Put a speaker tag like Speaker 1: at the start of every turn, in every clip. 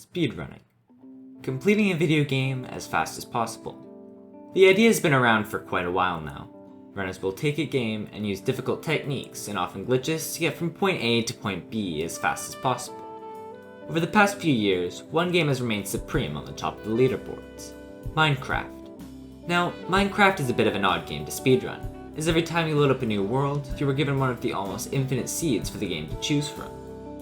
Speaker 1: Speedrunning. Completing a video game as fast as possible. The idea has been around for quite a while now. Runners will take a game and use difficult techniques and often glitches to get from point A to point B as fast as possible. Over the past few years, one game has remained supreme on the top of the leaderboards: Minecraft. Now, Minecraft is a bit of an odd game to speedrun, as every time you load up a new world, you are given one of the almost infinite seeds for the game to choose from.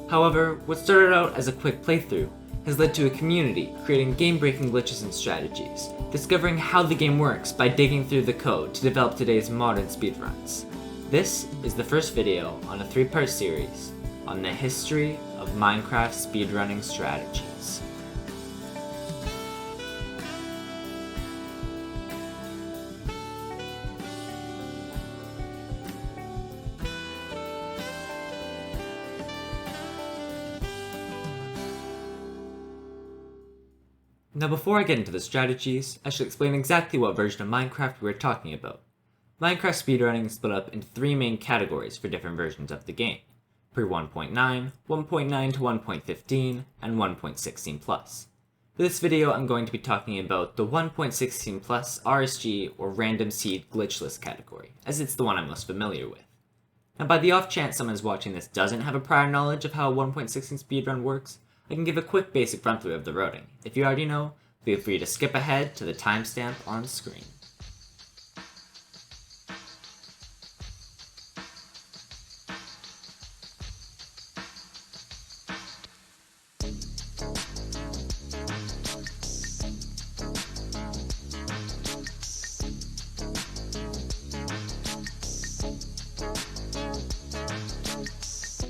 Speaker 1: However, what started out as a quick playthrough has led to a community creating game-breaking glitches and strategies, discovering how the game works by digging through the code to develop today's modern speedruns. This is the first video on a 3-part series on the history of Minecraft speedrunning strategies. Now before I get into the strategies, I should explain exactly what version of Minecraft we're talking about. Minecraft speedrunning is split up into 3 main categories for different versions of the game: pre 1.9, 1.9 to 1.15, and 1.16 plus. For this video I'm going to be talking about the 1.16 plus RSG or random seed glitchless category, as it's the one I'm most familiar with. Now by the off chance someone watching this doesn't have a prior knowledge of how a 1.16 speedrun works, I can give a quick basic run through of the routing. If you already know, feel free to skip ahead to the timestamp on screen.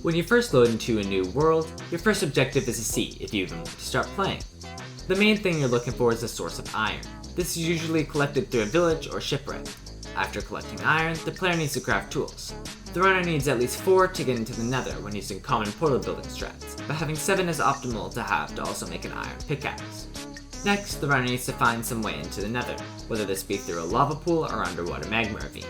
Speaker 1: When you first load into a new world, your first objective is to see if you even want to start playing. The main thing you're looking for is a source of iron. This is usually collected through a village or shipwreck. After collecting iron, the player needs to craft tools. The runner needs at least 4 to get into the nether when using common portal building strats, but having 7 is optimal to have to also make an iron pickaxe. Next, the runner needs to find some way into the nether, whether this be through a lava pool or underwater magma ravine.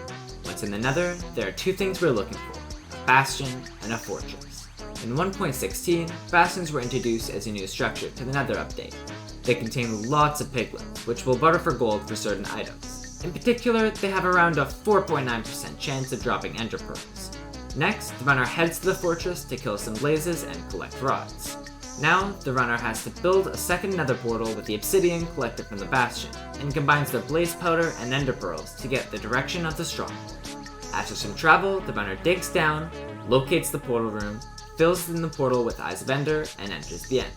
Speaker 1: Once in the nether, there are 2 things we're looking for: a bastion and a fortress. In 1.16, bastions were introduced as a new structure to the nether update. They contain lots of piglets, which will barter for gold for certain items. In particular, they have around a 4.9% chance of dropping ender pearls. Next, the runner heads to the fortress to kill some blazes and collect rods. Now, the runner has to build a second nether portal with the obsidian collected from the bastion, and combines the blaze powder and ender pearls to get the direction of the stronghold. After some travel, the runner digs down, locates the portal room, fills in the portal with Eyes of Ender, and enters the end.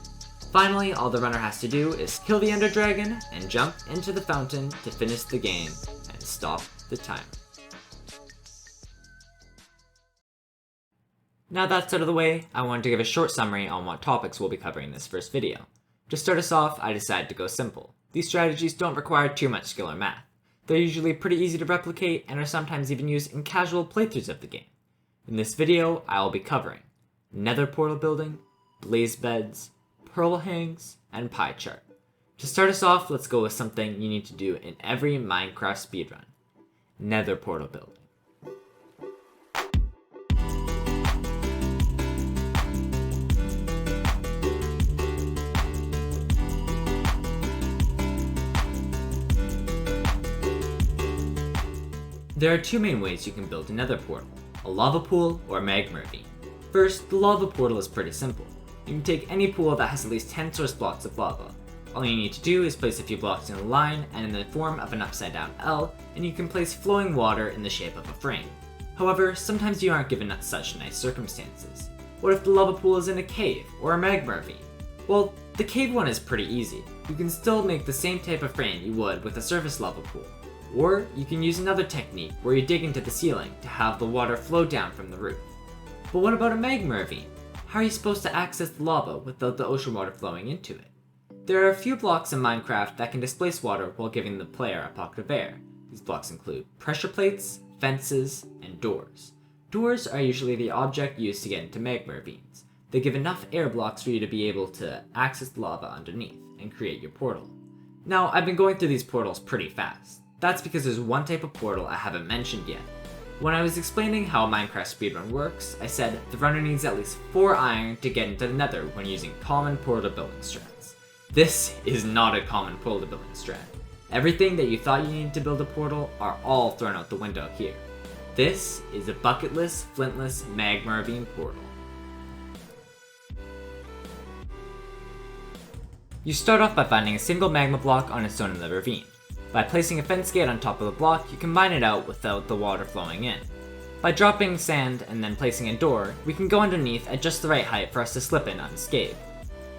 Speaker 1: Finally, all the runner has to do is kill the Ender Dragon and jump into the fountain to finish the game and stop the timer. Now that's out of the way, I wanted to give a short summary on what topics we'll be covering in this first video. To start us off, I decided to go simple. These strategies don't require too much skill or math. They're usually pretty easy to replicate and are sometimes even used in casual playthroughs of the game. In this video, I will be covering nether portal building, blaze beds, pearl hangs, and pie chart. To start us off, let's go with something you need to do in every Minecraft speedrun: nether portal building. There are 2 main ways you can build a nether portal: a lava pool or a magma ravine. First, the lava portal is pretty simple. You can take any pool that has at least 10 source blocks of lava. All you need to do is place a few blocks in a line and in the form of an upside down L, and you can place flowing water in the shape of a frame. However, sometimes you aren't given such nice circumstances. What if the lava pool is in a cave or a magma ravine? Well, the cave one is pretty easy. You can still make the same type of frame you would with a surface lava pool. Or you can use another technique where you dig into the ceiling to have the water flow down from the roof. But what about a magma ravine? How are you supposed to access the lava without the ocean water flowing into it? There are a few blocks in Minecraft that can displace water while giving the player a pocket of air. These blocks include pressure plates, fences, and doors. Doors are usually the object used to get into magma ravines. They give enough air blocks for you to be able to access the lava underneath and create your portal. Now, I've been going through these portals pretty fast. That's because there's one type of portal I haven't mentioned yet. When I was explaining how a Minecraft speedrun works, I said the runner needs at least 4 iron to get into the nether when using common portal building strats. This is not a common portal building strat. Everything that you thought you needed to build a portal are all thrown out the window here. This is a bucketless, flintless magma ravine portal. You start off by finding a single magma block on its own in the ravine. By placing a fence gate on top of the block, you can mine it out without the water flowing in. By dropping sand and then placing a door, we can go underneath at just the right height for us to slip in unscathed.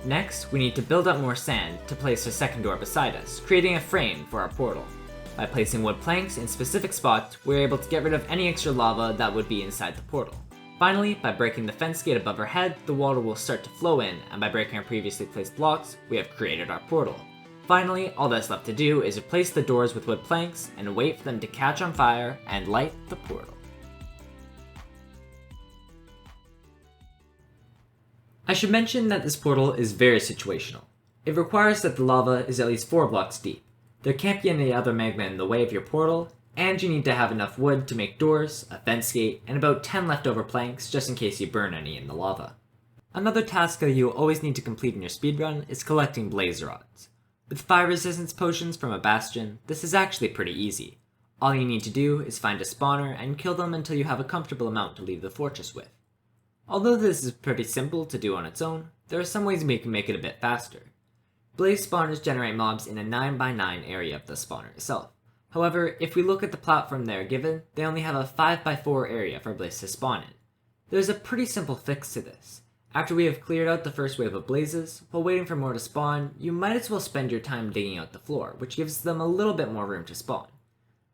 Speaker 1: Next, we need to build up more sand to place a second door beside us, creating a frame for our portal. By placing wood planks in specific spots, we're able to get rid of any extra lava that would be inside the portal. Finally, by breaking the fence gate above our head, the water will start to flow in, and by breaking our previously placed blocks, we have created our portal. Finally, all that's left to do is replace the doors with wood planks and wait for them to catch on fire and light the portal. I should mention that this portal is very situational. It requires that the lava is at least 4 blocks deep. There can't be any other magma in the way of your portal, and you need to have enough wood to make doors, a fence gate, and about 10 leftover planks just in case you burn any in the lava. Another task that you will always need to complete in your speedrun is collecting blaze rods. With fire resistance potions from a bastion, this is actually pretty easy. All you need to do is find a spawner and kill them until you have a comfortable amount to leave the fortress with. Although this is pretty simple to do on its own, there are some ways we can make it a bit faster. Blaze spawners generate mobs in a 9x9 area of the spawner itself. However, if we look at the platform they are given, they only have a 5x4 area for blaze to spawn in. There's a pretty simple fix to this. After we have cleared out the first wave of blazes, while waiting for more to spawn, you might as well spend your time digging out the floor, which gives them a little bit more room to spawn.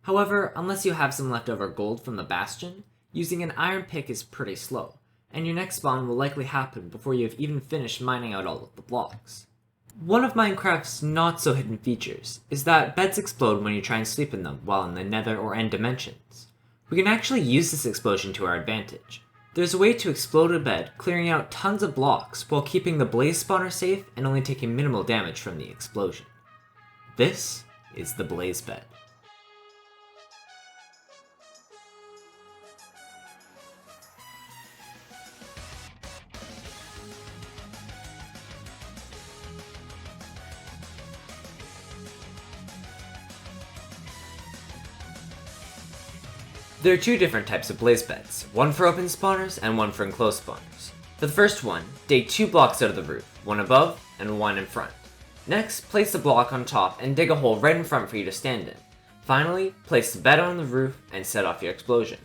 Speaker 1: However, unless you have some leftover gold from the bastion, using an iron pick is pretty slow, and your next spawn will likely happen before you have even finished mining out all of the blocks. One of Minecraft's not-so-hidden features is that beds explode when you try and sleep in them while in the nether or end dimensions. We can actually use this explosion to our advantage. There's a way to explode a bed, clearing out tons of blocks while keeping the blaze spawner safe and only taking minimal damage from the explosion. This is the blaze bed. There are 2 different types of blaze beds, one for open spawners and one for enclosed spawners. For the first one, dig 2 blocks out of the roof, one above and one in front. Next, place the block on top and dig a hole right in front for you to stand in. Finally, place the bed on the roof and set off your explosion.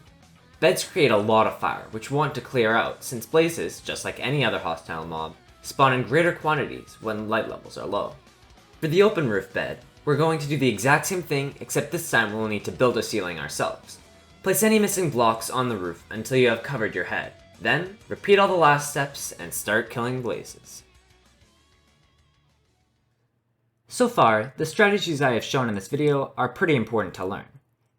Speaker 1: Beds create a lot of fire, which we want to clear out since blazes, just like any other hostile mob, spawn in greater quantities when light levels are low. For the open roof bed, we're going to do the exact same thing, except this time we'll need to build a ceiling ourselves. Place any missing blocks on the roof until you have covered your head. Then, repeat all the last steps and start killing blazes. So far, the strategies I have shown in this video are pretty important to learn.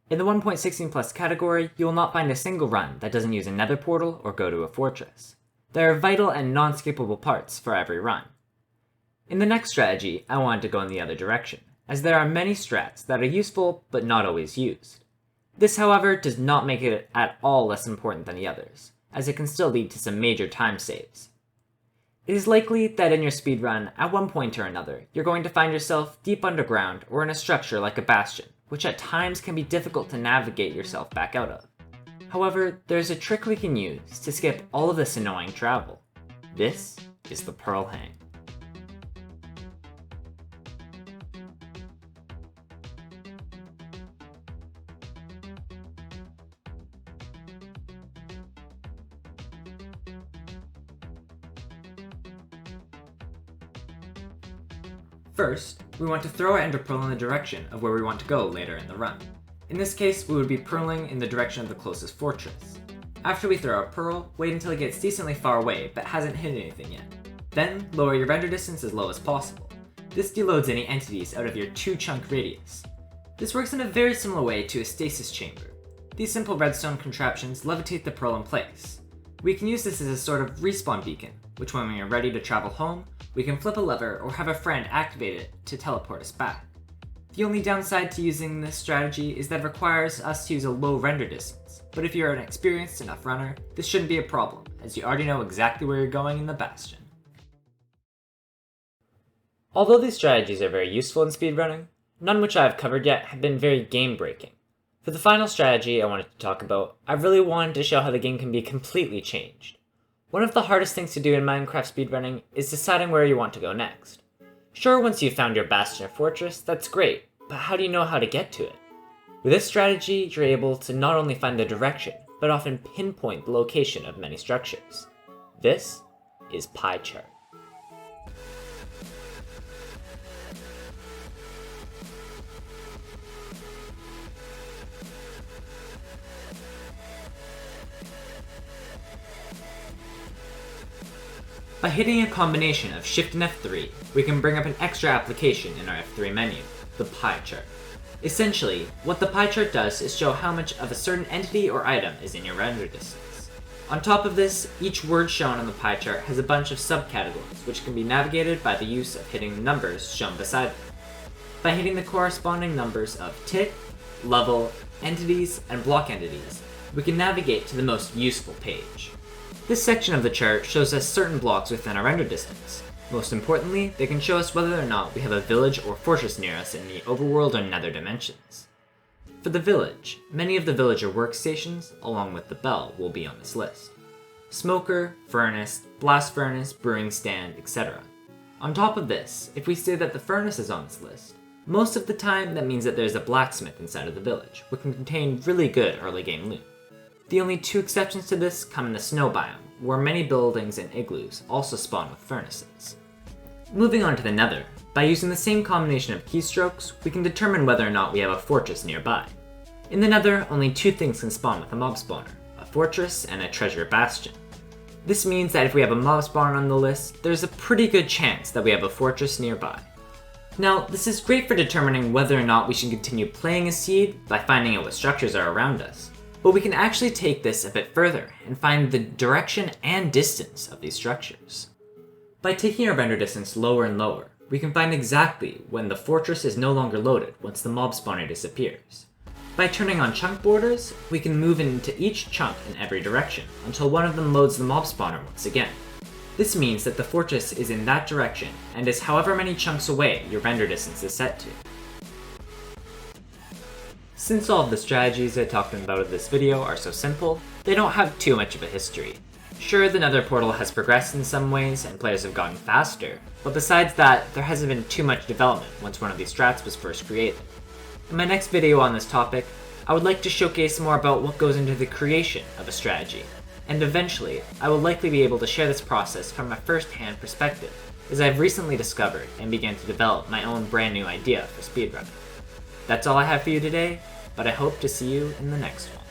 Speaker 1: In the 1.16 plus category, you will not find a single run that doesn't use a nether portal or go to a fortress. There are vital and non-skippable parts for every run. In the next strategy, I wanted to go in the other direction, as there are many strats that are useful but not always used. This, however, does not make it at all less important than the others, as it can still lead to some major time saves. It is likely that in your speedrun, at one point or another, you're going to find yourself deep underground or in a structure like a bastion, which at times can be difficult to navigate yourself back out of. However, there's a trick we can use to skip all of this annoying travel. This is the Pearl Hang. First, we want to throw our ender pearl in the direction of where we want to go later in the run. In this case, we would be pearling in the direction of the closest fortress. After we throw our pearl, wait until it gets decently far away but hasn't hit anything yet. Then, lower your render distance as low as possible. This deloads any entities out of your 2-chunk radius. This works in a very similar way to a stasis chamber. These simple redstone contraptions levitate the pearl in place. We can use this as a sort of respawn beacon, which when we are ready to travel home, we can flip a lever or have a friend activate it to teleport us back. The only downside to using this strategy is that it requires us to use a low render distance, but if you're an experienced enough runner, this shouldn't be a problem, as you already know exactly where you're going in the bastion. Although these strategies are very useful in speedrunning, none which I have covered yet have been very game-breaking. For the final strategy I wanted to talk about, I really wanted to show how the game can be completely changed. One of the hardest things to do in Minecraft speedrunning is deciding where you want to go next. Sure, once you've found your bastion or fortress, that's great, but how do you know how to get to it? With this strategy, you're able to not only find the direction, but often pinpoint the location of many structures. This is pie chart. By hitting a combination of Shift and F3, we can bring up an extra application in our F3 menu, the pie chart. Essentially, what the pie chart does is show how much of a certain entity or item is in your render distance. On top of this, each word shown on the pie chart has a bunch of subcategories, which can be navigated by the use of hitting the numbers shown beside them. By hitting the corresponding numbers of tick, level, entities, and block entities, we can navigate to the most useful page. This section of the chart shows us certain blocks within our render distance. Most importantly, they can show us whether or not we have a village or fortress near us in the overworld or nether dimensions. For the village, many of the villager workstations, along with the bell, will be on this list. Smoker, furnace, blast furnace, brewing stand, etc. On top of this, if we say that the furnace is on this list, most of the time that means that there's a blacksmith inside of the village, which can contain really good early game loot. The only two exceptions to this come in the snow biome, where many buildings and igloos also spawn with furnaces. Moving on to the nether, by using the same combination of keystrokes, we can determine whether or not we have a fortress nearby. In the nether, only two things can spawn with a mob spawner, a fortress and a treasure bastion. This means that if we have a mob spawner on the list, there's a pretty good chance that we have a fortress nearby. Now, this is great for determining whether or not we should continue playing a seed by finding out what structures are around us. But we can actually take this a bit further and find the direction and distance of these structures. By taking our render distance lower and lower, we can find exactly when the fortress is no longer loaded once the mob spawner disappears. By turning on chunk borders, we can move into each chunk in every direction until one of them loads the mob spawner once again. This means that the fortress is in that direction and is however many chunks away your render distance is set to. Since all of the strategies I talked about in this video are so simple, they don't have too much of a history. Sure, the Nether portal has progressed in some ways and players have gotten faster, but besides that, there hasn't been too much development once one of these strats was first created. In my next video on this topic, I would like to showcase more about what goes into the creation of a strategy, and eventually, I will likely be able to share this process from a first-hand perspective, as I've recently discovered and began to develop my own brand new idea for speedrunning. That's all I have for you today, but I hope to see you in the next one.